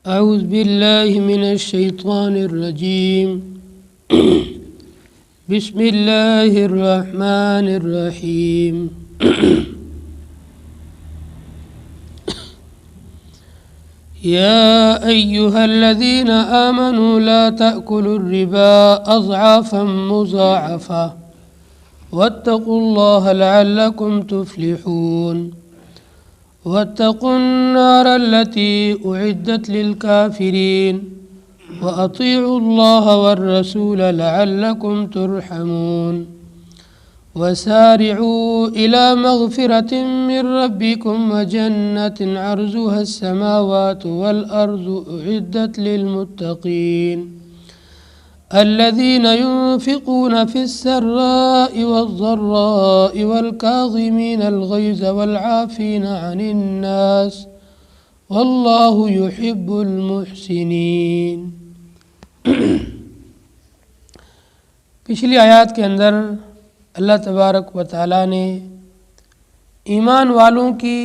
أعوذ بالله من الشيطان الرجيم بسم الله الرحمن الرحيم يا أيها الذين آمنوا لا تأكلوا الربا أضعافا مضاعفة واتقوا الله لعلكم تفلحون واتقوا النار التي أعدت للكافرين وأطيعوا الله والرسول لعلكم ترحمون وسارعوا إلى مغفرة من ربكم وجنة عرضها السماوات والأرض أعدت للمتقين الذين ينفقون في السراء والضراء والكاظمين الغيظ والعافين عن الناس والله يحب المحسنين۔ پچھلی آیات کے اندر اللہ تبارک و تعالیٰ نے ایمان والوں کی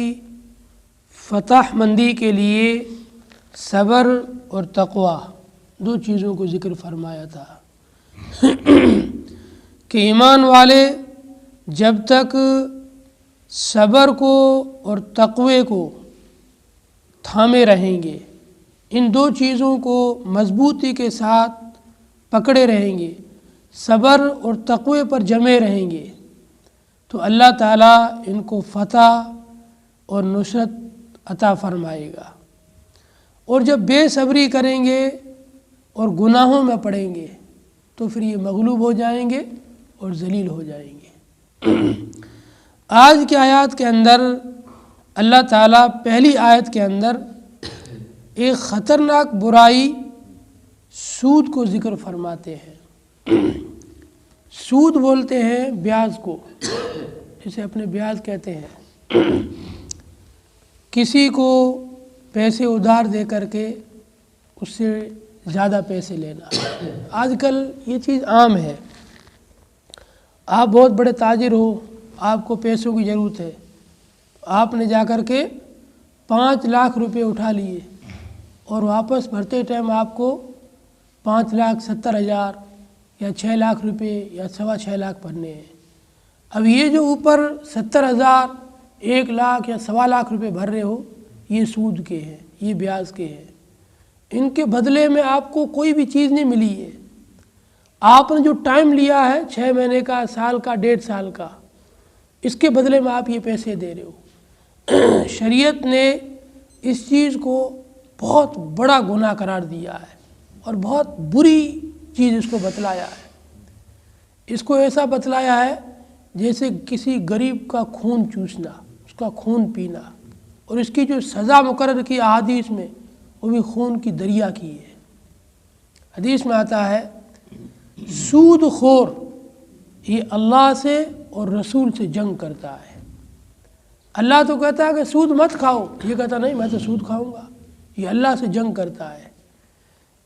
فتح مندی کے لیے صبر اور تقوی دو چیزوں کو ذکر فرمایا تھا کہ ایمان والے جب تک صبر کو اور تقوی کو تھامے رہیں گے، ان دو چیزوں کو مضبوطی کے ساتھ پکڑے رہیں گے، صبر اور تقوی پر جمے رہیں گے، تو اللہ تعالیٰ ان کو فتح اور نصرت عطا فرمائے گا۔ اور جب بے صبری کریں گے اور گناہوں میں پڑیں گے تو پھر یہ مغلوب ہو جائیں گے اور ذلیل ہو جائیں گے۔ آج کی آیات کے اندر اللہ تعالیٰ پہلی آیت کے اندر ایک خطرناک برائی سود کو ذکر فرماتے ہیں۔ سود بولتے ہیں بیاج کو، جسے اپنے بیاج کہتے ہیں، کسی کو پیسے ادھار دے کر کے اس سے زیادہ پیسے لینا۔ آج کل یہ چیز عام ہے، آپ بہت بڑے تاجر ہو، آپ کو پیسوں کی ضرورت ہے، آپ نے جا کر کے 5 لاکھ روپے اٹھا لیے اور واپس بھرتے ٹائم آپ کو 5,70,000 یا 6 لاکھ روپے یا 6.25 لاکھ بھرنے ہیں۔ اب یہ جو اوپر 70,000 1 لاکھ یا 1.25 لاکھ روپے بھر رہے ہو، یہ سود کے ہیں، یہ بیاج کے ہیں۔ ان کے بدلے میں آپ کو کوئی بھی چیز نہیں ملی ہے۔ آپ نے جو ٹائم لیا ہے 6 مہینے کا، سال کا، 1.5 سال کا، اس کے بدلے میں آپ یہ پیسے دے رہے ہو۔ شریعت نے اس چیز کو بہت بڑا گناہ قرار دیا ہے اور بہت بری چیز اس کو بتلایا ہے۔ اس کو ایسا بتلایا ہے جیسے کسی غریب کا خون چوسنا، اس کا خون پینا، اور اس کی جو سزا مقرر کی احادیث میں، وہ بھی خون کی دریا کی ہے۔ حدیث میں آتا ہے سود خور یہ اللہ سے اور رسول سے جنگ کرتا ہے۔ اللہ تو کہتا ہے کہ سود مت کھاؤ، یہ کہتا نہیں میں تو سود کھاؤں گا، یہ اللہ سے جنگ کرتا ہے۔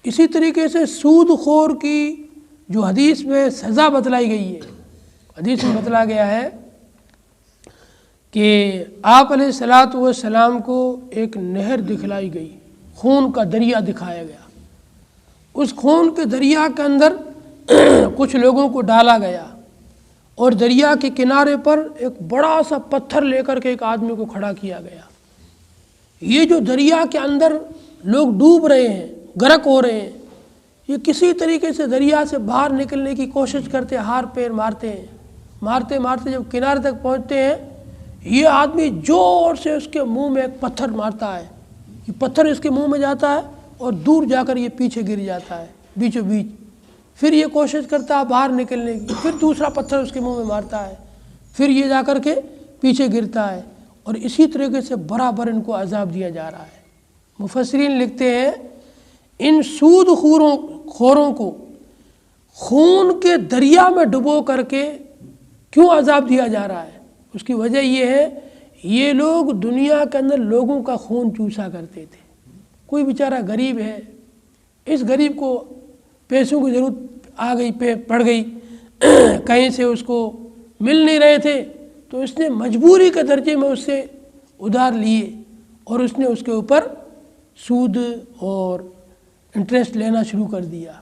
اسی طریقے سے سود خور کی جو حدیث میں سزا بتلائی گئی ہے، حدیث میں بتلا گیا ہے کہ آپ علیہ الصلاۃ والسلام کو ایک نہر دکھلائی گئی، خون کا دریا دکھایا گیا۔ اس خون کے دریا کے اندر کچھ لوگوں کو ڈالا گیا اور دریا کے کنارے پر ایک بڑا سا پتھر لے کر کے ایک آدمی کو کھڑا کیا گیا۔ یہ جو دریا کے اندر لوگ ڈوب رہے ہیں، غرق ہو رہے ہیں، یہ کسی طریقے سے دریا سے باہر نکلنے کی کوشش کرتے، ہار پیر مارتے ہیں، مارتے مارتے جب کنارے تک پہنچتے ہیں، یہ آدمی زور سے اس کے منہ میں ایک پتھر مارتا ہے، یہ پتھر اس کے منہ میں جاتا ہے اور دور جا کر یہ پیچھے گر جاتا ہے بیچوں بیچ۔ پھر یہ کوشش کرتا ہے باہر نکلنے کی، پھر دوسرا پتھر اس کے منہ میں مارتا ہے، پھر یہ جا کر کے پیچھے گرتا ہے، اور اسی طریقے سے برابر ان کو عذاب دیا جا رہا ہے۔ مفسرین لکھتے ہیں ان سود خوروں کو خون کے دریا میں ڈبو کر کے کیوں عذاب دیا جا رہا ہے؟ اس کی وجہ یہ ہے، یہ لوگ دنیا کے اندر لوگوں کا خون چوسا کرتے تھے۔ کوئی بیچارہ غریب ہے، اس غریب کو پیسوں کی ضرورت آ گئی، پڑ گئی، کہیں سے اس کو مل نہیں رہے تھے، تو اس نے مجبوری کے درجے میں اس سے ادھار لیے اور اس نے اس کے اوپر سود اور انٹرسٹ لینا شروع کر دیا۔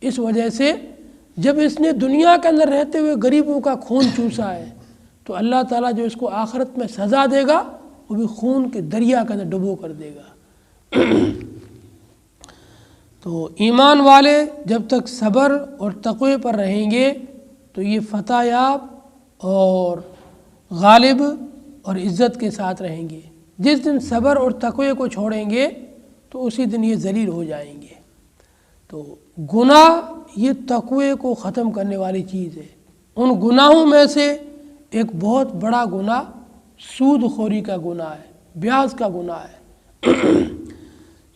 اس وجہ سے جب اس نے دنیا کے اندر رہتے ہوئے غریبوں کا خون چوسا ہے تو اللہ تعالیٰ جو اس کو آخرت میں سزا دے گا وہ بھی خون کے دریا کے اندر ڈبو کر دے گا۔ تو ایمان والے جب تک صبر اور تقوی پر رہیں گے تو یہ فتح یاب اور غالب اور عزت کے ساتھ رہیں گے۔ جس دن صبر اور تقوی کو چھوڑیں گے تو اسی دن یہ ذلیل ہو جائیں گے۔ تو گناہ یہ تقوی کو ختم کرنے والی چیز ہے۔ ان گناہوں میں سے ایک بہت بڑا گناہ سود خوری کا گناہ ہے، بیاج کا گناہ ہے۔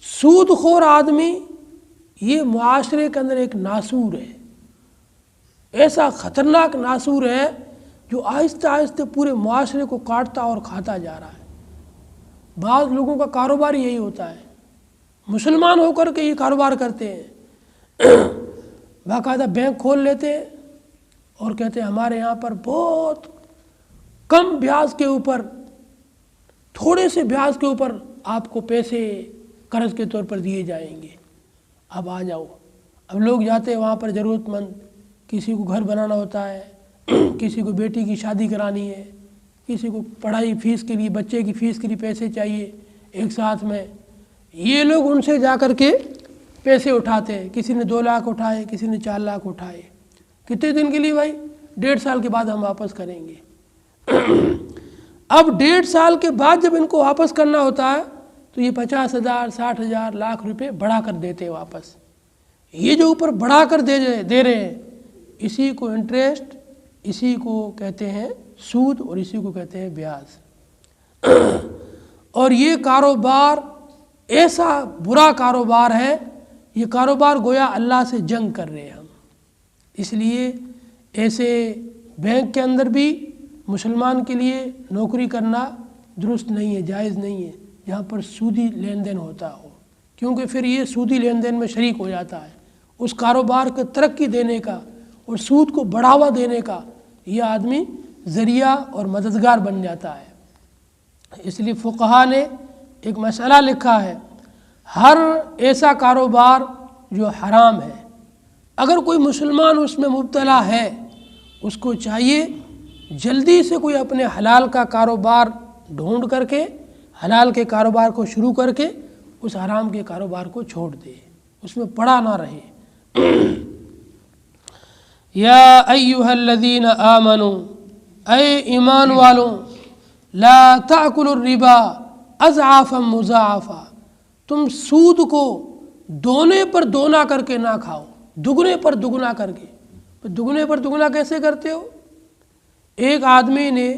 سود خور آدمی یہ معاشرے کے اندر ایک ناسور ہے، ایسا خطرناک ناسور ہے جو آہستہ آہستہ پورے معاشرے کو کاٹتا اور کھاتا جا رہا ہے۔ بعض لوگوں کا کاروبار یہی ہوتا ہے، مسلمان ہو کر کے یہ کاروبار کرتے ہیں، باقاعدہ بینک کھول لیتے ہیں اور کہتے ہیں ہمارے یہاں پر بہت کم بیاج کے اوپر، تھوڑے سے بیاج کے اوپر آپ کو پیسے قرض کے طور پر دیے جائیں گے، اب آ جاؤ۔ اب لوگ جاتے ہیں وہاں پر، ضرورت مند، کسی کو گھر بنانا ہوتا ہے، کسی کو بیٹی کی شادی کرانی ہے، کسی کو پڑھائی فیس کے لیے، بچے کی فیس کے لیے پیسے چاہیے ایک ساتھ میں، یہ لوگ ان سے جا کر کے پیسے اٹھاتے ہیں۔ کسی نے 2 لاکھ اٹھائے، کسی نے 4 لاکھ اٹھائے۔ کتنے دن کے لیے بھائی؟ 1.5 سال کے بعد ہم واپس کریں گے۔ اب 1.5 سال کے بعد جب ان کو واپس کرنا ہوتا ہے تو یہ 50,000 60,000 لاکھ روپے بڑھا کر دیتے ہیں واپس۔ یہ جو اوپر بڑھا کر دے رہے ہیں، اسی کو انٹرسٹ، اسی کو کہتے ہیں سود اور اسی کو کہتے ہیں بیاج۔ اور یہ کاروبار ایسا برا کاروبار ہے، یہ کاروبار گویا اللہ سے جنگ کر رہے ہیں ہم۔ اس لیے ایسے بینک کے اندر بھی مسلمان کے لیے نوکری کرنا درست نہیں ہے، جائز نہیں ہے، جہاں پر سودی لین دین ہوتا ہو، کیونکہ پھر یہ سودی لین دین میں شریک ہو جاتا ہے۔ اس کاروبار کو ترقی دینے کا اور سود کو بڑھاوا دینے کا یہ آدمی ذریعہ اور مددگار بن جاتا ہے۔ اس لیے فقہا نے ایک مسئلہ لکھا ہے، ہر ایسا کاروبار جو حرام ہے، اگر کوئی مسلمان اس میں مبتلا ہے، اس کو چاہیے جلدی سے کوئی اپنے حلال کا کاروبار ڈھونڈ کر کے حلال کے کاروبار کو شروع کر کے اس حرام کے کاروبار کو چھوڑ دے، اس میں پڑا نہ رہے۔ یا ایھا الذین آمنوا، اے ایمان والوں، لا تأکلوا الربا اضعافا مضاعفا، تم سود کو دونے پر دونا کر کے نہ کھاؤ، دگنے پر دگنا کر کے۔ دگنے پر دگنا کیسے کرتے ہو؟ ایک آدمی نے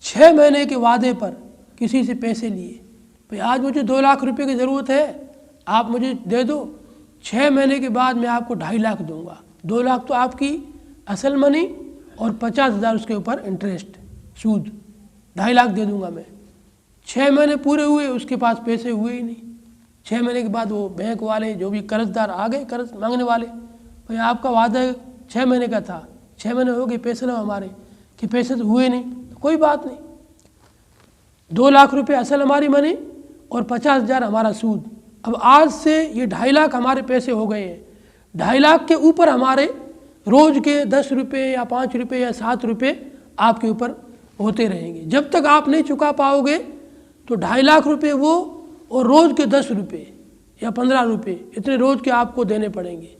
6 مہینے کے وعدے پر کسی سے پیسے لیے، بھئی آج مجھے 2 لاکھ روپے کی ضرورت ہے، آپ مجھے دے دو، 6 مہینے کے بعد میں آپ کو 2.5 لاکھ دوں گا۔ 2 لاکھ تو آپ کی اصل منی اور 50,000 اس کے اوپر انٹرسٹ، سود، 2.5 لاکھ دے دوں گا میں۔ 6 مہینے پورے ہوئے، اس کے پاس پیسے ہوئے ہی نہیں۔ 6 مہینے کے بعد وہ بینک والے جو بھی قرض دار آ گئے، قرض مانگنے والے، بھئی آپ کا وعدہ 6 مہینے کا تھا، 6 مہینے ہو گئے، پیسے نہ ہمارے، کہ پیسے تو ہوئے نہیں، کوئی بات نہیں، 2 لاکھ روپے اصل ہماری منی اور 50,000 ہمارا سود۔ اب آج سے یہ 2.5 لاکھ ہمارے پیسے ہو گئے ہیں، 2.5 لاکھ کے اوپر ہمارے روز کے 10 روپے یا 5 روپے یا 7 روپے آپ کے اوپر ہوتے رہیں گے۔ جب تک آپ نہیں چکا پاؤ گے تو 2.5 لاکھ روپے وہ اور روز کے 10 روپے یا 15 روپے، اتنے روز کے آپ کو دینے پڑیں گے۔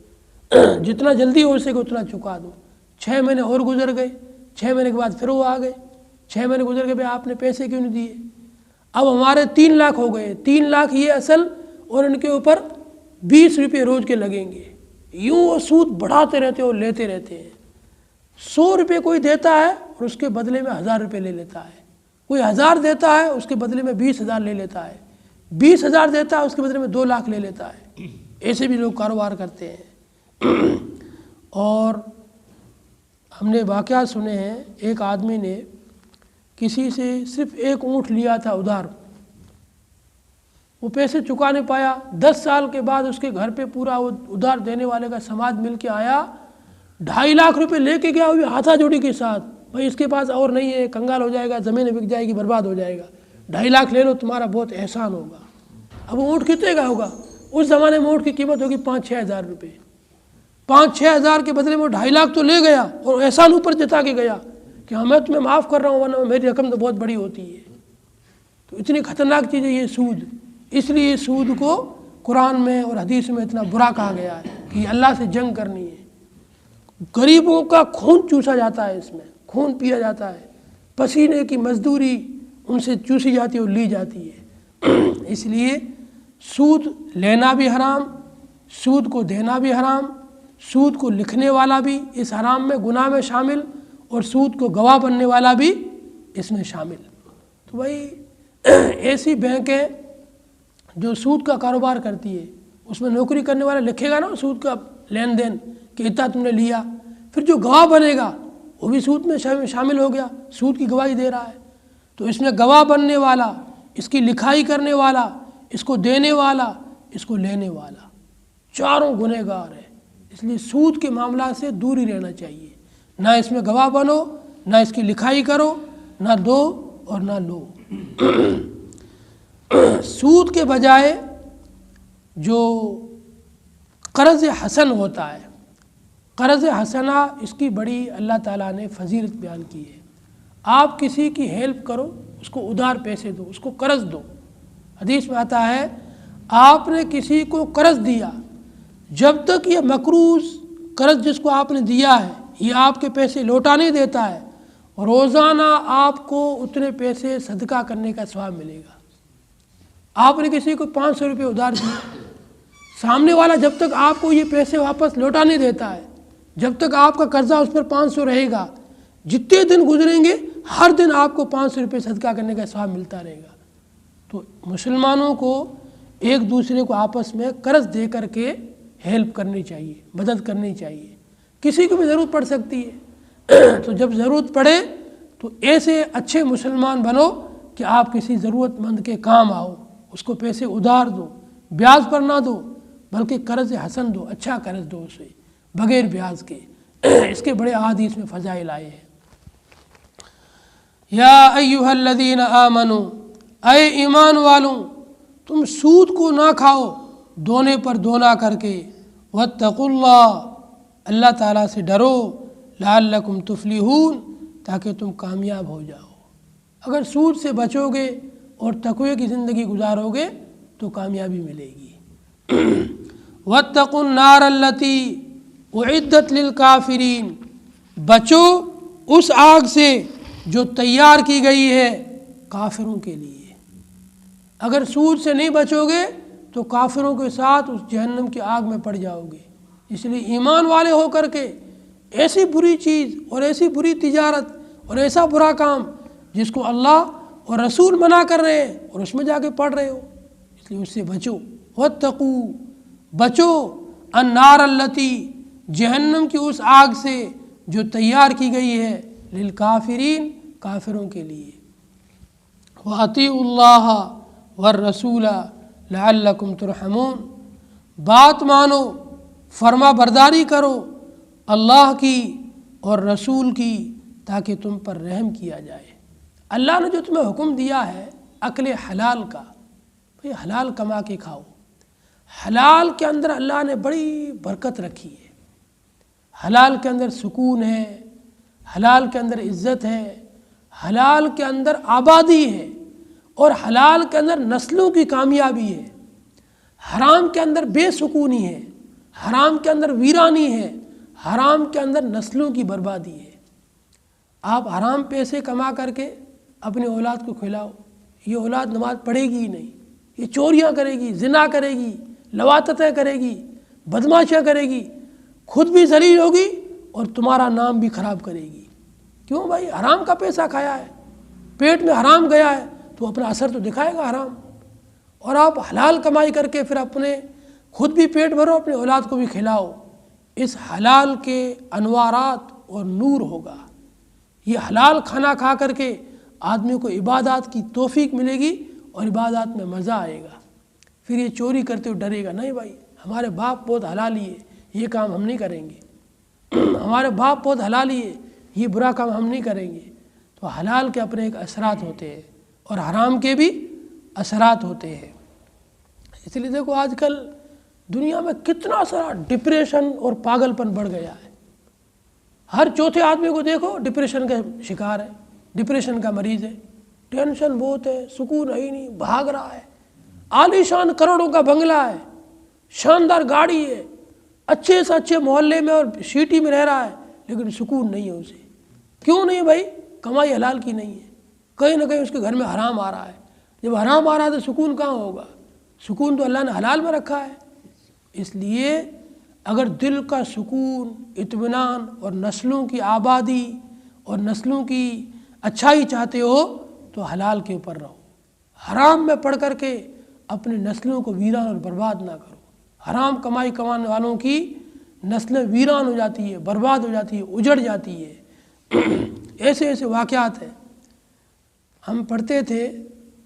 جتنا جلدی ہو سکے اتنا چکا دو۔ 6 مہینے اور گزر گئے، 6 مہینے کے بعد پھر وہ آ گئے، 6 مہینے گزر گئے، آپ نے پیسے کیوں نہیں دیے؟ اب ہمارے 3 لاکھ ہو گئے، 3 لاکھ یہ اصل اور ان کے اوپر 20 روپے روز کے لگیں گے۔ یوں وہ سود بڑھاتے رہتے اور لیتے رہتے ہیں۔ 100 روپے کوئی دیتا ہے اور اس کے بدلے میں 1000 روپے لے لیتا ہے، کوئی 1000 دیتا ہے اس کے بدلے میں 20,000 لے لیتا ہے، 20,000 دیتا ہے اس کے بدلے میں 2 لاکھ لے لیتا ہے۔ ایسے بھی لوگ کاروبار کرتے ہیں۔ اور ہم نے واقعات سنے ہیں، ایک آدمی نے کسی سے صرف 1 اونٹ لیا تھا ادھار، وہ پیسے چکا نہیں پایا، 10 سال کے بعد اس کے گھر پہ پورا وہ ادھار دینے والے کا سماج مل کے آیا، 2.5 لاکھ روپے لے کے گیا ہوئی ہاتھا جوڑی کے ساتھ، بھائی اس کے پاس اور نہیں ہے، کنگال ہو جائے گا، زمین بک جائے گی، برباد ہو جائے گا، 2.5 لاکھ لے لو، تمہارا بہت احسان ہوگا۔ اب اونٹ کتنے کا ہوگا؟ اس زمانے میں اونٹ کی قیمت ہوگی 5-6 ہزار روپے. 5-6 ہزار کے بدلے میں 2.5 لاکھ تو لے گیا اور احسان اوپر جتا کے گیا کہ ہاں میں تمہیں معاف کر رہا ہوں ورنہ میری رقم تو بہت بڑی ہوتی ہے. تو اتنی خطرناک چیز ہے یہ سود. اس لیے سود کو قرآن میں اور حدیث میں اتنا برا کہا گیا ہے کہ یہ اللہ سے جنگ کرنی ہے. غریبوں کا خون چوسا جاتا ہے، اس میں خون پیا جاتا ہے، پسینے کی مزدوری ان سے چوسی جاتی ہے اور لی جاتی ہے. اس لیے سود لینا بھی حرام، سود کو دینا بھی حرام، سود کو لکھنے والا بھی اس حرام میں گناہ میں شامل، اور سود کو گواہ بننے والا بھی اس میں شامل. تو بھائی ایسی بینکیں جو سود کا کاروبار کرتی ہے، اس میں نوکری کرنے والا لکھے گا نا سود کا لین دین کہ اتنا تم نے لیا، پھر جو گواہ بنے گا وہ بھی سود میں شامل ہو گیا، سود کی گواہی دے رہا ہے. تو اس میں گواہ بننے والا، اس کی لکھائی کرنے والا، اس کو دینے والا، اس کو لینے والا، چاروں گنہگار ہیں. اس لیے سود کے معاملات سے دور ہی رہنا چاہیے. نہ اس میں گواہ بنو، نہ اس کی لکھائی کرو، نہ دو اور نہ لو. سود کے بجائے جو قرض حسن ہوتا ہے، قرض حسنہ، اس کی بڑی اللہ تعالیٰ نے فضیلت بیان کی ہے. آپ کسی کی ہیلپ کرو، اس کو ادھار پیسے دو، اس کو قرض دو. حدیث میں آتا ہے آپ نے کسی کو قرض دیا، جب تک یہ مقروض قرض جس کو آپ نے دیا ہے یہ آپ کے پیسے لوٹا نہیں دیتا ہے، روزانہ آپ کو اتنے پیسے صدقہ کرنے کا ثواب ملے گا. آپ نے کسی کو 500 روپے ادھار دیے، سامنے والا جب تک آپ کو یہ پیسے واپس لوٹا نہیں دیتا ہے، جب تک آپ کا قرضہ اس پر 500 رہے گا، جتنے دن گزریں گے ہر دن آپ کو 500 روپے صدقہ کرنے کا ثواب ملتا رہے گا. تو مسلمانوں کو ایک دوسرے کو آپس میں قرض دے کر کے ہیلپ کرنی چاہیے، مدد کرنی چاہیے. کسی کو بھی ضرورت پڑ سکتی ہے، تو جب ضرورت پڑے تو ایسے اچھے مسلمان بنو کہ آپ کسی ضرورت مند کے کام آؤ، اس کو پیسے ادھار دو، بیاج پر نہ دو بلکہ قرض حسن دو، اچھا قرض دو اسے بغیر بیاج کے. اس کے بڑے احادیث میں فضائل آئے ہیں. یا ایھا الذین آمنوا، اے ایمان والوں تم سود کو نہ کھاؤ دونے پر دونا کر کے. واتقوا اللہ، اللہ تعالیٰ سے ڈرو. لعلکم تفلحون، تاکہ تم کامیاب ہو جاؤ. اگر سود سے بچو گے اور تقوی کی زندگی گزارو گے تو کامیابی ملے گی. واتقوا النار التی اعدت للکافرین، بچو اس آگ سے جو تیار کی گئی ہے کافروں کے لیے. اگر سود سے نہیں بچو گے تو کافروں کے ساتھ اس جہنم کی آگ میں پڑ جاؤ گے. اس لیے ایمان والے ہو کر کے ایسی بری چیز اور ایسی بری تجارت اور ایسا برا کام جس کو اللہ اور رسول منع کر رہے ہیں اور اس میں جا کے پڑھ رہے ہو، اس لیے اس سے بچو. واتقوا، بچو النار التی، جہنم کی اس آگ سے جو تیار کی گئی ہے للکافرین، کافروں کے لیے. وَأَطِیعُوا اللَّهَ وَالرَّسُولَ لَعَلَّكُمْ تُرْحَمُونَ، بات مانو، فرما برداری کرو اللہ کی اور رسول کی تاکہ تم پر رحم کیا جائے. اللہ نے جو تمہیں حکم دیا ہے اکل حلال کا، بھئی حلال کما کے کھاؤ. حلال کے اندر اللہ نے بڑی برکت رکھی ہے، حلال کے اندر سکون ہے، حلال کے اندر عزت ہے، حلال کے اندر آبادی ہے، اور حلال کے اندر نسلوں کی کامیابی ہے. حرام کے اندر بے سکونی ہے، حرام کے اندر ویرانی ہے، حرام کے اندر نسلوں کی بربادی ہے. آپ حرام پیسے کما کر کے اپنی اولاد کو کھلاؤ، یہ اولاد نماز پڑھے گی ہی نہیں، یہ چوریاں کرے گی، زنا کرے گی، لواطتیں کرے گی، بدماشیاں کرے گی، خود بھی ذلیل ہوگی اور تمہارا نام بھی خراب کرے گی. کیوں بھائی؟ حرام کا پیسہ کھایا ہے، پیٹ میں حرام گیا ہے تو اپنا اثر تو دکھائے گا حرام. اور آپ حلال کمائی کر کے پھر اپنے خود بھی پیٹ بھرو، اپنے اولاد کو بھی کھلاؤ. اس حلال کے انوارات اور نور ہوگا. یہ حلال کھانا کھا کر کے آدمی کو عبادات کی توفیق ملے گی اور عبادات میں مزہ آئے گا. پھر یہ چوری کرتے ہوئے ڈرے گا نہیں بھائی ہمارے باپ بہت حلالی ہے، یہ کام ہم نہیں کریں گے، ہمارے باپ بہت حلالی ہے، یہ برا کام ہم نہیں کریں گے. تو حلال کے اپنے ایک اثرات ہوتے ہیں اور حرام کے بھی اثرات ہوتے ہیں. اس لیے دیکھو آج کل دنیا میں کتنا سارا ڈپریشن اور پاگل پن بڑھ گیا ہے. ہر چوتھے آدمی کو دیکھو ڈپریشن کا شکار ہے، ڈپریشن کا مریض ہے. ٹینشن بہت ہے، سکون ہے ہی نہیں، بھاگ رہا ہے. عالی شان کروڑوں کا بنگلہ ہے، شاندار گاڑی ہے، اچھے سے اچھے محلے میں اور سٹی میں رہ رہا ہے، لیکن سکون نہیں ہے اسے. کیوں نہیں بھائی؟ کمائی حلال کی نہیں ہے، کہیں نہ کہیں اس کے گھر میں حرام آ رہا ہے. جب حرام آ رہا ہے تو سکون کہاں ہوگا؟ سکون تو اللہ نے حلال میں رکھا ہے. اس لیے اگر دل کا سکون، اطمینان اور نسلوں کی آبادی اور نسلوں کی اچھائی چاہتے ہو تو حلال کے اوپر رہو. حرام میں پڑھ کر کے اپنی نسلوں کو ویران اور برباد نہ کرو. حرام کمائی کمانے والوں کی نسلیں ویران ہو جاتی ہے، برباد ہو جاتی ہے، اجڑ جاتی ہے. ایسے ایسے واقعات ہیں. ہم پڑھتے تھے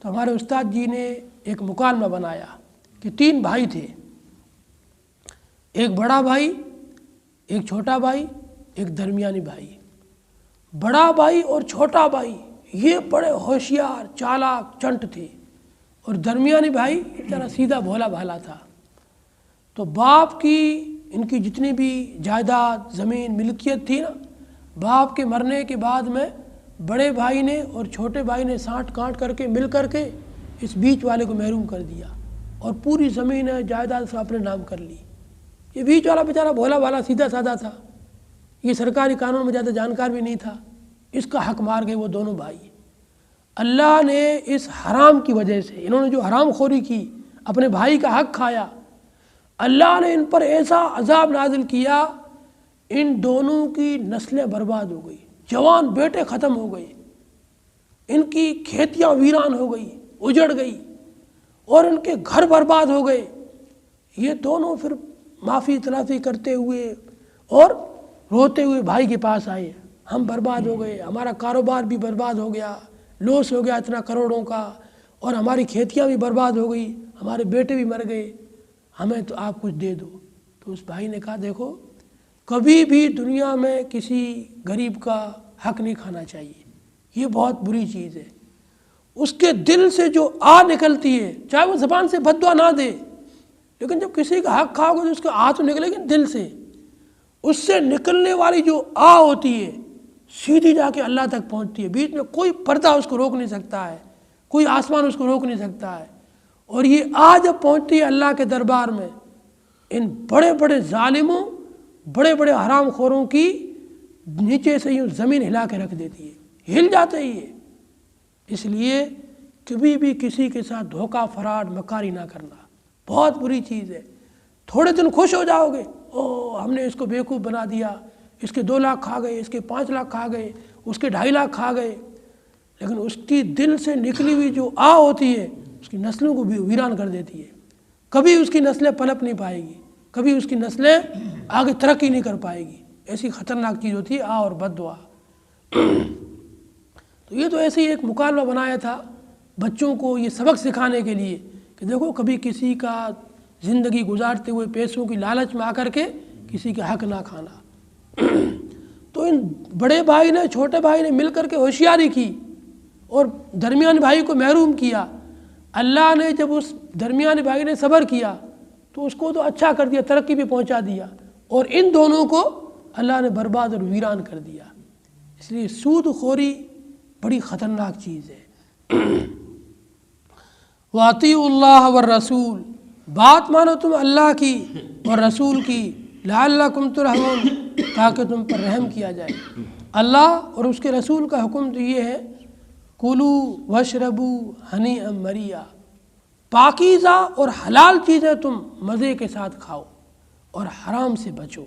تو ہمارے استاد جی نے ایک مکالمہ بنایا کہ 3 بھائی تھے، ایک بڑا بھائی، ایک چھوٹا بھائی، ایک درمیانی بھائی. بڑا بھائی اور چھوٹا بھائی یہ بڑے ہوشیار، چالاک، چنٹ تھے، اور درمیانی بھائی ذرا سیدھا بھولا بھالا تھا. تو باپ کی ان کی جتنی بھی جائیداد، زمین، ملکیت تھی نا، باپ کے مرنے کے بعد میں بڑے بھائی نے اور چھوٹے بھائی نے سانٹ کاٹ کر کے مل کر کے اس بیچ والے کو محروم کر دیا اور پوری زمین ہے، جائیداد سے اپنے نام کر لی. یہ بیچ والا بیچارہ بھولا بھالا سیدھا سادہ تھا، یہ سرکاری قانون میں زیادہ جانکار بھی نہیں تھا. اس کا حق مار گئے وہ دونوں بھائی. اللہ نے اس حرام کی وجہ سے، انہوں نے جو حرام خوری کی، اپنے بھائی کا حق کھایا، اللہ نے ان پر ایسا عذاب نازل کیا، ان دونوں کی نسلیں برباد ہو گئی، جوان بیٹے ختم ہو گئے، ان کی کھیتیاں ویران ہو گئی، اجڑ گئی، اور ان کے گھر برباد ہو گئے. یہ دونوں پھر معافی تلافی کرتے ہوئے اور روتے ہوئے بھائی کے پاس آئے، ہم برباد ہو گئے، ہمارا کاروبار بھی برباد ہو گیا، لوس ہو گیا اتنا کروڑوں کا، اور ہماری کھیتیاں بھی برباد ہو گئی، ہمارے بیٹے بھی مر گئے، ہمیں تو آپ کچھ دے دو. تو اس بھائی نے کہا دیکھو کبھی بھی دنیا میں کسی غریب کا حق نہیں کھانا چاہیے، یہ بہت بری چیز ہے. اس کے دل سے جو نکلتی ہے، چاہے وہ زبان سے بد دعا نہ دے، لیکن جب کسی کا حق کھاؤ گے تو اس کا تو نکلے گی دل سے. اس سے نکلنے والی جو ہوتی ہے سیدھی جا کے اللہ تک پہنچتی ہے، بیچ میں کوئی پردہ اس کو روک نہیں سکتا ہے، کوئی آسمان اس کو روک نہیں سکتا ہے. اور یہ جب پہنچتی ہے اللہ کے دربار میں، ان بڑے بڑے ظالموں، بڑے بڑے حرام خوروں کی نیچے سے یوں زمین ہلا کے رکھ دیتی ہے، ہل جاتے ہی ہے. اس لیے کبھی بھی کسی کے ساتھ دھوکہ فراڈ مکاری نہ کرنا، بہت بری چیز ہے. تھوڑے دن خوش ہو جاؤ گے، ہم نے اس کو بیوقوف بنا دیا، اس کے 2 لاکھ کھا گئے، اس کے 5 لاکھ کھا گئے، اس کے 2.5 لاکھ کھا گئے، لیکن اس کی دل سے نکلی ہوئی جو ہوتی ہے اس کی نسلوں کو بھی ویران کر دیتی ہے. کبھی اس کی نسلیں پنپ نہیں پائے گی، کبھی اس کی نسلیں آگے ترقی نہیں کر پائے گی. ایسی خطرناک چیز ہوتی ہے اور بد دعا. تو یہ تو ایسے ہی ایک مکالمہ بنایا تھا بچوں کو یہ سبق سکھانے کے لیے کہ دیکھو کبھی کسی کا زندگی گزارتے ہوئے پیسوں کی لالچ میں آ کر کے کسی کا حق نہ کھانا. تو ان بڑے بھائی نے، چھوٹے بھائی نے مل کر کے ہوشیاری کی اور درمیانی بھائی کو محروم کیا. اللہ نے جب اس درمیانی بھائی نے صبر کیا تو اس کو تو اچھا کر دیا، ترقی بھی پہنچا دیا، اور ان دونوں کو اللہ نے برباد اور ویران کر دیا. اس لیے سود خوری بڑی خطرناک چیز ہے. وَأَطِيعُوا اللَّهَ وَالرَّسُولَ، بات مانو تم اللہ کی اور رسول کی، لعلکم ترحمون، تاکہ تم پر رحم کیا جائے. اللہ اور اس کے رسول کا حکم تو یہ ہے کُلُوا وَاشْرَبُوا ہنیئا مَرِیئا، پاکیزہ اور حلال چیزیں تم مزے کے ساتھ کھاؤ اور حرام سے بچو.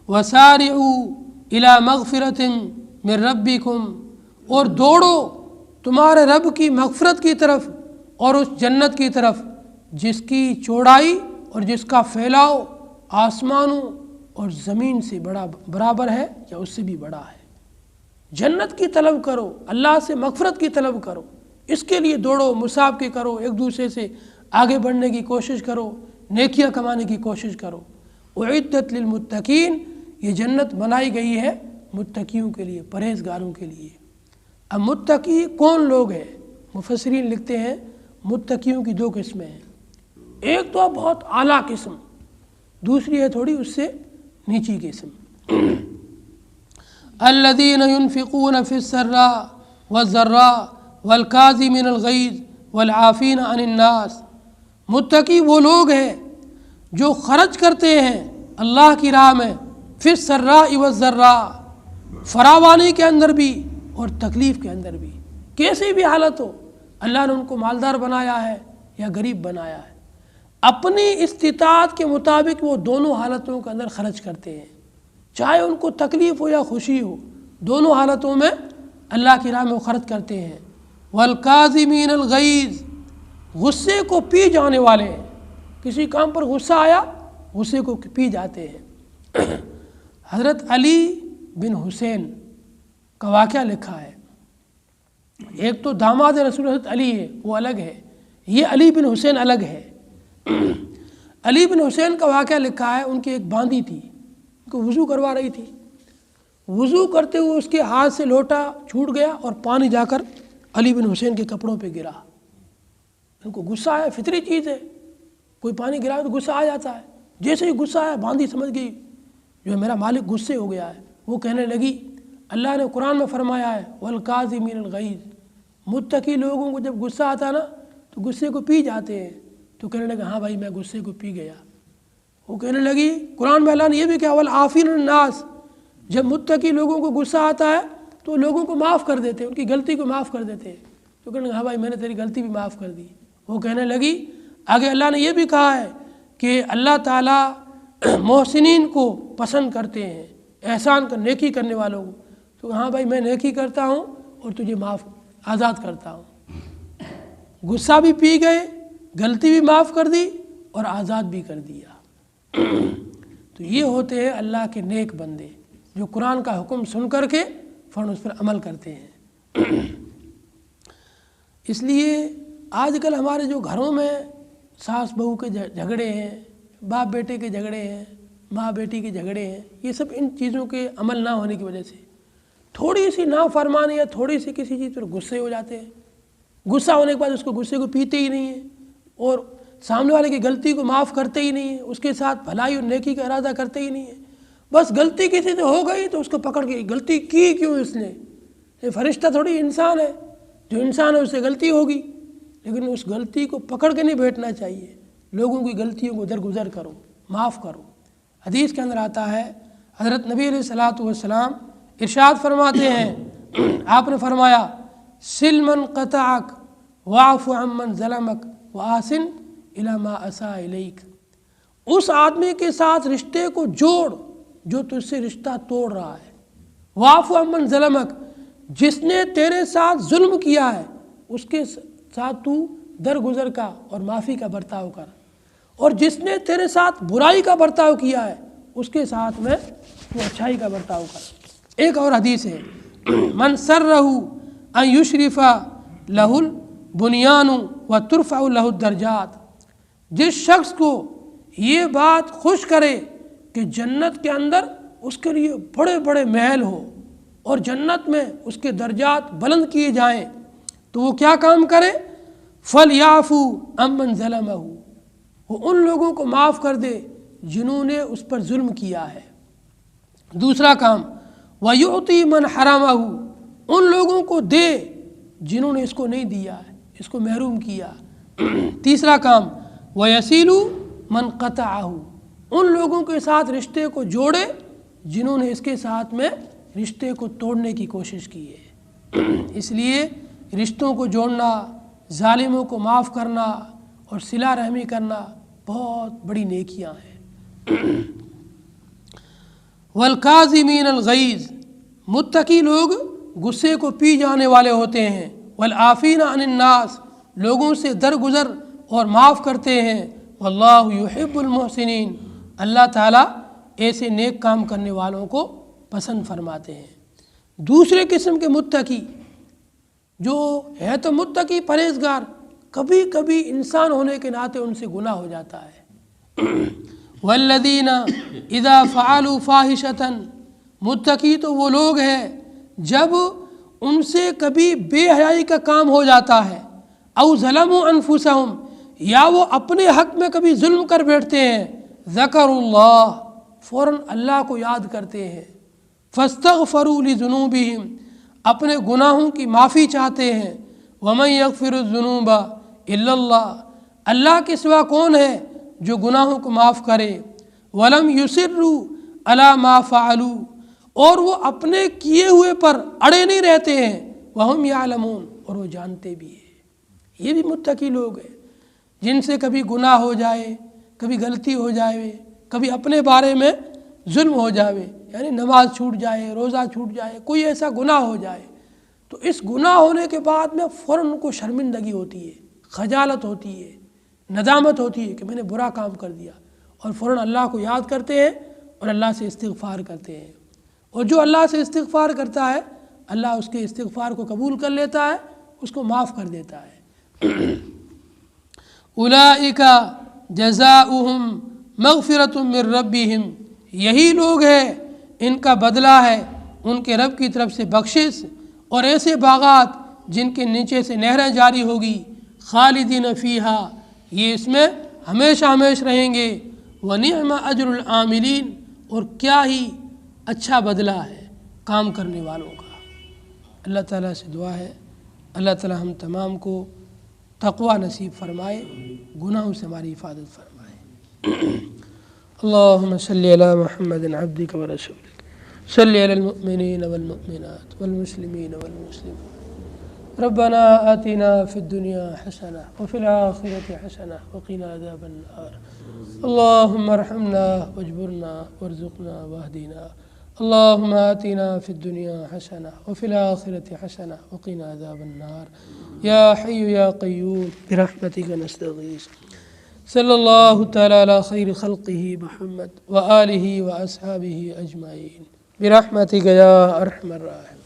وَسَارِعُوا إِلَى مَغْفِرَةٍ مِّن رَبِّكُمْ، اور دوڑو تمہارے رب کی مغفرت کی طرف اور اس جنت کی طرف جس کی چوڑائی اور جس کا پھیلاؤ آسمانوں اور زمین سے برابر ہے یا اس سے بھی بڑا ہے. جنت کی طلب کرو، اللہ سے مغفرت کی طلب کرو، اس کے لیے دوڑو، مسابقے کرو، ایک دوسرے سے آگے بڑھنے کی کوشش کرو، نیکیاں کمانے کی کوشش کرو. اعدت للمتقین، یہ جنت بنائی گئی ہے متقیوں کے لیے، پرہیزگاروں کے لیے. اب متقی کون لوگ ہیں؟ مفسرین لکھتے ہیں متقیوں کی دو قسمیں ہیں، ایک تو بہت اعلیٰ قسم، دوسری ہے تھوڑی اس سے نیچی قسم۔ الذین ينفقون فی السراء والضراء والکاظمین الغیظ والعافین عن الناس، متقی وہ لوگ ہیں جو خرچ کرتے ہیں اللہ کی راہ میں، فی السراء والضراء، فراوانی کے اندر بھی اور تکلیف کے اندر بھی، کیسی بھی حالت ہو، اللہ نے ان کو مالدار بنایا ہے یا غریب بنایا ہے، اپنی استطاعت کے مطابق وہ دونوں حالتوں کے اندر خرچ کرتے ہیں، چاہے ان کو تکلیف ہو یا خوشی ہو، دونوں حالتوں میں اللہ کی راہ میں وہ خرچ کرتے ہیں۔ والکاظمین الغیظ، غصے کو پی جانے والے ہیں، کسی کام پر غصہ آیا غصے کو پی جاتے ہیں۔ حضرت علی بن حسین کا واقعہ لکھا ہے، ایک تو داماد رسول حضرت علی ہے وہ الگ ہے، یہ علی بن حسین الگ ہے۔ علی بن حسین کا واقعہ لکھا ہے، ان کی ایک باندی تھی، ان کو وضو کروا رہی تھی، وضو کرتے ہوئے اس کے ہاتھ سے لوٹا چھوٹ گیا اور پانی جا کر علی بن حسین کے کپڑوں پہ گرا۔ ان کو غصہ آیا، فطری چیز ہے، کوئی پانی گرا تو غصہ آ جاتا ہے، جیسے ہی غصہ آیا باندی سمجھ گئی جو میرا مالک غصے ہو گیا ہے، وہ کہنے لگی اللہ نے قرآن میں فرمایا ہے والکاظمین الغیظ، متقی لوگوں کو جب غصہ آتا نا تو غصے کو پی جاتے ہیں، تو کہنے لگا ہاں بھائی میں غصے کو پی گیا۔ وہ کہنے لگی قرآن میں اللہ نے یہ بھی کہا والعافین عن الناس، جب متقی لوگوں کو غصہ آتا ہے تو لوگوں کو معاف کر دیتے ہیں، ان کی غلطی کو معاف کر دیتے ہیں، تو کہنے لگا ہاں بھائی میں نے تیری غلطی بھی معاف کر دی۔ وہ کہنے لگی آگے اللہ نے یہ بھی کہا ہے کہ اللہ تعالیٰ محسنین کو پسند کرتے ہیں، احسان کر نیکی کرنے والوں کو، تو ہاں بھائی میں نیکی کرتا ہوں اور تجھے معاف آزاد کرتا ہوں۔ غصہ بھی پی گئے، غلطی بھی معاف کر دی اور آزاد بھی کر دیا۔ تو یہ ہوتے ہیں اللہ کے نیک بندے جو قرآن کا حکم سن کر کے فوراً اس پر عمل کرتے ہیں۔ اس لیے آج کل ہمارے جو گھروں میں ساس بہو کے جھگڑے ہیں، باپ بیٹے کے جھگڑے ہیں، ماں بیٹی کے جھگڑے ہیں، یہ سب ان چیزوں کے عمل نہ ہونے کی وجہ سے، تھوڑی سی نافرمانی یا تھوڑی سی کسی چیز پر غصے ہو جاتے ہیں، غصہ ہونے کے بعد اس کو غصے کو پیتے ہی نہیں ہیں اور سامنے والے کی غلطی کو معاف کرتے ہی نہیں ہیں، اس کے ساتھ بھلائی اور نیکی کا ارادہ کرتے ہی نہیں ہیں، بس غلطی کسی سے ہو گئی تو اس کو پکڑ کے غلطی کی کیوں اس نے، یہ فرشتہ تھوڑی انسان ہے، جو انسان ہے اس سے غلطی ہوگی، لیکن اس غلطی کو پکڑ کے نہیں بیٹھنا چاہیے، لوگوں کی غلطیوں کو درگزر کرو، معاف کرو۔ حدیث کے اندر آتا ہے حضرت نبی علیہ الصلاۃ والسلام ارشاد فرماتے ہیں، آپ نے فرمایا سل من قطعک واعف عمن ظلمک واحسن الی ما اساء الیک، اس آدمی کے ساتھ رشتے کو جوڑ جو تجھ سے رشتہ توڑ رہا ہے، واعف عمن ظلمک، جس نے تیرے ساتھ ظلم کیا ہے اس کے ساتھ تو درگزر کا اور معافی کا برتاؤ کر، اور جس نے تیرے ساتھ برائی کا برتاؤ کیا ہے اس کے ساتھ میں تو اچھائی کا برتاؤ کر۔ ایک اور حدیث ہے من سرہ ان یشرف لہ البنیان وترفع لہ الدرجات، جس شخص کو یہ بات خوش کرے کہ جنت کے اندر اس کے لیے بڑے بڑے محل ہو اور جنت میں اس کے درجات بلند کیے جائیں، تو وہ کیا کام کرے، فَلْيَعْفُوا عَمَّنْ ظَلَمَهُ، وہ ان لوگوں کو معاف کر دے جنہوں نے اس پر ظلم کیا ہے۔ دوسرا کام وَيُعْطِي مَنْ حَرَمَهُ، ان لوگوں کو دے جنہوں نے اس کو نہیں دیا ہے، اس کو محروم کیا۔ تیسرا کام وَيَسِلُ مَنْ قَطَعَهُ، ان لوگوں کے ساتھ رشتے کو جوڑے جنہوں نے اس کے ساتھ میں رشتے کو توڑنے کی کوشش کی ہے۔ اس لیے رشتوں کو جوڑنا، ظالموں کو معاف کرنا اور صلہ رحمی کرنا بہت بڑی نیکیاں ہیں۔ والکاظمین الغیظ، متقی لوگ غصے کو پی جانے والے ہوتے ہیں، والعافین عن الناس، لوگوں سے درگزر اور معاف کرتے ہیں، واللہ یحب المحسنین، اللہ تعالیٰ ایسے نیک کام کرنے والوں کو پسند فرماتے ہیں۔ دوسرے قسم کے متقی جو ہے تو متقی پرہیزگار، کبھی کبھی انسان ہونے کے ناطے ان سے گناہ ہو جاتا ہے۔ والذین اذا فعلوا فاحشۃ، متقی تو وہ لوگ ہیں جب ان سے کبھی بے حیائی کا کام ہو جاتا ہے، او ظلموا انفسہم، یا وہ اپنے حق میں کبھی ظلم کر بیٹھتے ہیں، ذکروا اللہ، فوراً اللہ کو یاد کرتے ہیں، فاستغفروا لذنوبہم، اپنے گناہوں کی معافی چاہتے ہیں، ومن یغفر الذنوب الا اللہ، اللہ کے سوا کون ہے جو گناہوں کو معاف کرے، ولم یصروا علی ما فعلوا، اور وہ اپنے کیے ہوئے پر اڑے نہیں رہتے ہیں، وہم یعلمون، اور وہ جانتے بھی ہیں۔ یہ بھی متقی لوگ ہیں جن سے کبھی گناہ ہو جائے، کبھی غلطی ہو جائے، کبھی اپنے بارے میں ظلم ہو جائے، یعنی نماز چھوٹ جائے، روزہ چھوٹ جائے، کوئی ایسا گناہ ہو جائے، تو اس گناہ ہونے کے بعد میں فوراً ان کو شرمندگی ہوتی ہے، خجالت ہوتی ہے، ندامت ہوتی ہے کہ میں نے برا کام کر دیا، اور فوراً اللہ کو یاد کرتے ہیں اور اللہ سے استغفار کرتے ہیں، اور جو اللہ سے استغفار کرتا ہے اللہ اس کے استغفار کو قبول کر لیتا ہے، اس کو معاف کر دیتا ہے۔ اولئک جزاؤہم مغفرۃ من ربہم، یہی لوگ ہیں ان کا بدلہ ہے ان کے رب کی طرف سے بخشش، اور ایسے باغات جن کے نیچے سے نہریں جاری ہوگی، خالدین فیہا، یہ اس میں ہمیشہ ہمیشہ رہیں گے، ونعم اجر العاملین، اور کیا ہی اچھا بدلہ ہے کام کرنے والوں کا۔ اللہ تعالیٰ سے دعا ہے اللہ تعالیٰ ہم تمام کو تقوی نصیب فرمائے، گناہوں سے ہماری حفاظت فرمائے۔ اللہم صلی علی محمد عبدک ورسولک، صلی علی المؤمنین والمؤمنات والمسلمین والمسلمات، ربنا آتنا فی الدنیا حسنہ وفی الآخرۃ حسنہ وقنا عذاب النار، اللہم ارحمنا واجبرنا وارزقنا واہدنا، اللہم آتنا فی الدنیا حسنہ وفی الآخرۃ حسنہ وقنا عذاب النار، یا حی یا قیوم برحمتک نستغیث، صلی اللہ تعالی علی خیر خلقہ محمد وآلہ واصحابہ اجمعین برحمتک یا ارحم الراحمین۔